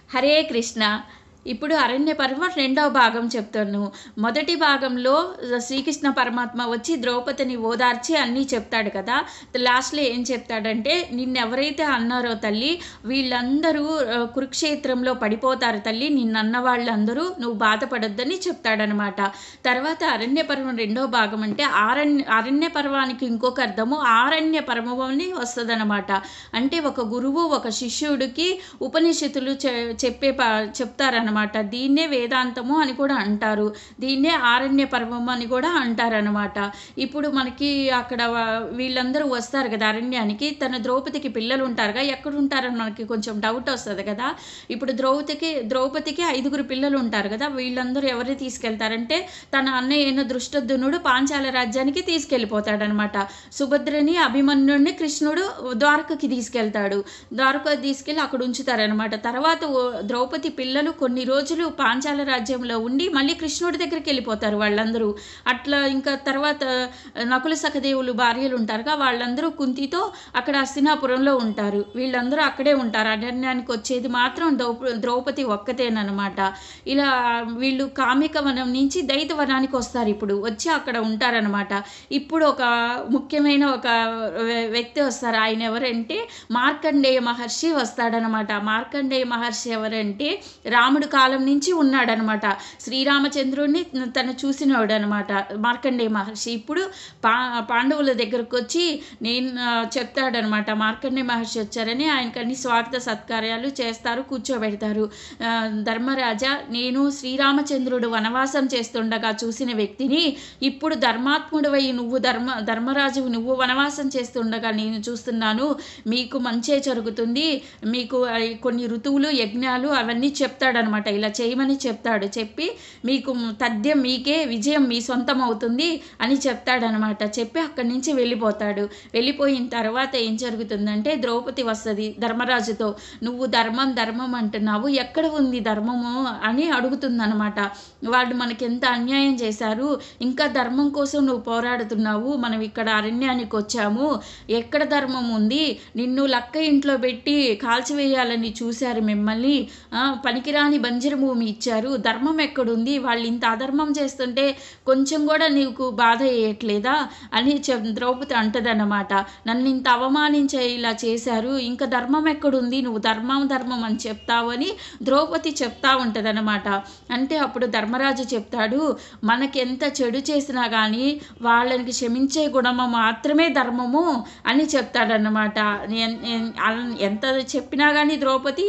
హరే కృష్ణ. ఇప్పుడు అరణ్య పర్వం రెండవ భాగం చెప్తాను. మొదటి భాగంలో శ్రీకృష్ణ పరమాత్మ వచ్చి ద్రౌపదిని ఓదార్చి అన్నీ చెప్తాడు కదా. లాస్ట్లో ఏం చెప్తాడంటే, నిన్నెవరైతే అన్నారో తల్లి, వీళ్ళందరూ కురుక్షేత్రంలో పడిపోతారు తల్లి, నిన్నన్న వాళ్ళందరూ నువ్వు బాధపడొద్దని చెప్తాడనమాట. తర్వాత అరణ్య పర్వం రెండవ భాగం అంటే అరణ్య పర్వానికి ఇంకొక అర్థము ఆరణ్య పర్వం అని వస్తుందన్నమాట. అంటే ఒక గురువు ఒక శిష్యుడికి ఉపనిషత్తులు చెప్తారనమాట. దీన్నే వేదాంతము అని కూడా అంటారు, దీన్నే ఆరణ్య పర్వం అని కూడా అంటారనమాట. ఇప్పుడు మనకి అక్కడ వీళ్ళందరూ వస్తారు కదా అరణ్యానికి. తన ద్రౌపదికి పిల్లలు ఉంటారుగా, ఎక్కడ ఉంటారని మనకి కొంచెం డౌట్ వస్తుంది కదా. ఇప్పుడు ద్రౌపదికి 5 పిల్లలు ఉంటారు కదా. వీళ్ళందరూ ఎవరు తీసుకెళ్తారంటే, తన అన్నయ్య అయిన దృష్టద్యుమ్నుడు పాంచాల రాజ్యానికి తీసుకెళ్ళిపోతాడనమాట. సుభద్రని అభిమన్యుడిని కృష్ణుడు ద్వారకకి తీసుకెళ్తాడు. ద్వారక తీసుకెళ్ళి అక్కడ ఉంచుతారనమాట. తర్వాత ద్రౌపది పిల్లలు కొన్ని రోజులు పాంచాల రాజ్యంలో ఉండి మళ్ళీ కృష్ణుడి దగ్గరికి వెళ్ళిపోతారు వాళ్ళందరూ. అట్లా ఇంకా తర్వాత నకుల సఖదేవులు భార్యలు ఉంటారుగా, వాళ్ళందరూ కుంతితో అక్కడ హస్తినాపురంలో ఉంటారు. వీళ్ళందరూ అక్కడే ఉంటారు. అరణ్యానికి వచ్చేది మాత్రం ద్రౌపది ఒక్కతేనమాట. ఇలా వీళ్ళు కామిక వనం నుంచి దైతవనానికి వస్తారు. ఇప్పుడు వచ్చి అక్కడ ఉంటారనమాట. ఇప్పుడు ఒక ముఖ్యమైన ఒక వ్యక్తి వస్తారు. ఆయన ఎవరంటే మార్కండేయ మహర్షి వస్తాడనమాట. మార్కండేయ మహర్షి ఎవరంటే రాముడు కాలం నుంచి ఉన్నాడనమాట. శ్రీరామచంద్రుడిని తను చూసినవాడు అనమాట మార్కండేయ మహర్షి. ఇప్పుడు పాండవుల దగ్గరకు వచ్చి నేను చెప్తాడనమాట. మార్కండేయ మహర్షి వచ్చారని ఆయనకు అన్ని స్వాగత సత్కార్యాలు చేస్తారు, కూర్చోబెడతారు. ధర్మరాజా, నేను శ్రీరామచంద్రుడు వనవాసం చేస్తుండగా చూసిన వ్యక్తిని, ఇప్పుడు ధర్మాత్ముడివై నువ్వు ధర్మరాజు నువ్వు వనవాసం చేస్తుండగా నేను చూస్తున్నాను. మీకు మంచే జరుగుతుంది, మీకు కొన్ని ఋతువులు యజ్ఞాలు అవన్నీ చెప్తాడనమాట. ఇలా చేయమని చెప్తాడు. చెప్పి మీకు తథ్యం మీకే విజయం మీ సొంతం అవుతుంది అని చెప్తాడనమాట. చెప్పి అక్కడి నుంచి వెళ్ళిపోతాడు. వెళ్ళిపోయిన తర్వాత ఏం జరుగుతుందంటే, ద్రౌపది వస్తుంది ధర్మరాజుతో. నువ్వు ధర్మం ధర్మం అంటున్నావు, ఎక్కడ ఉంది ధర్మము అని అడుగుతుందనమాట. వాళ్ళు మనకి ఎంత అన్యాయం చేశారు, ఇంకా ధర్మం కోసం నువ్వు పోరాడుతున్నావు, మనం ఇక్కడ అరణ్యానికి వచ్చాము, ఎక్కడ ధర్మం ఉంది, నిన్ను లక్క ఇంట్లో పెట్టి కాల్చివేయాలని చూశారు మిమ్మల్ని, పనికిరాని బంజరు భూమి ఇచ్చారు, ధర్మం ఎక్కడుంది, వాళ్ళు ఇంత అధర్మం చేస్తుంటే కొంచెం కూడా నీకు బాధ వేయట్లేదా అని ద్రౌపది అంటదన్నమాట. నన్ను ఇంత అవమానించే ఇలా చేశారు, ఇంకా ధర్మం ఎక్కడుంది, నువ్వు ధర్మం ధర్మం అని చెప్తావు అని ద్రౌపది చెప్తా ఉంటుందన్నమాట. అంటే అప్పుడు ధర్మరాజు చెప్తాడు, మనకి ఎంత చెడు చేసినా కానీ వాళ్ళకి క్షమించే గుణము మాత్రమే ధర్మము అని చెప్తాడన్నమాట. ఎంత చెప్పినా కానీ ద్రౌపది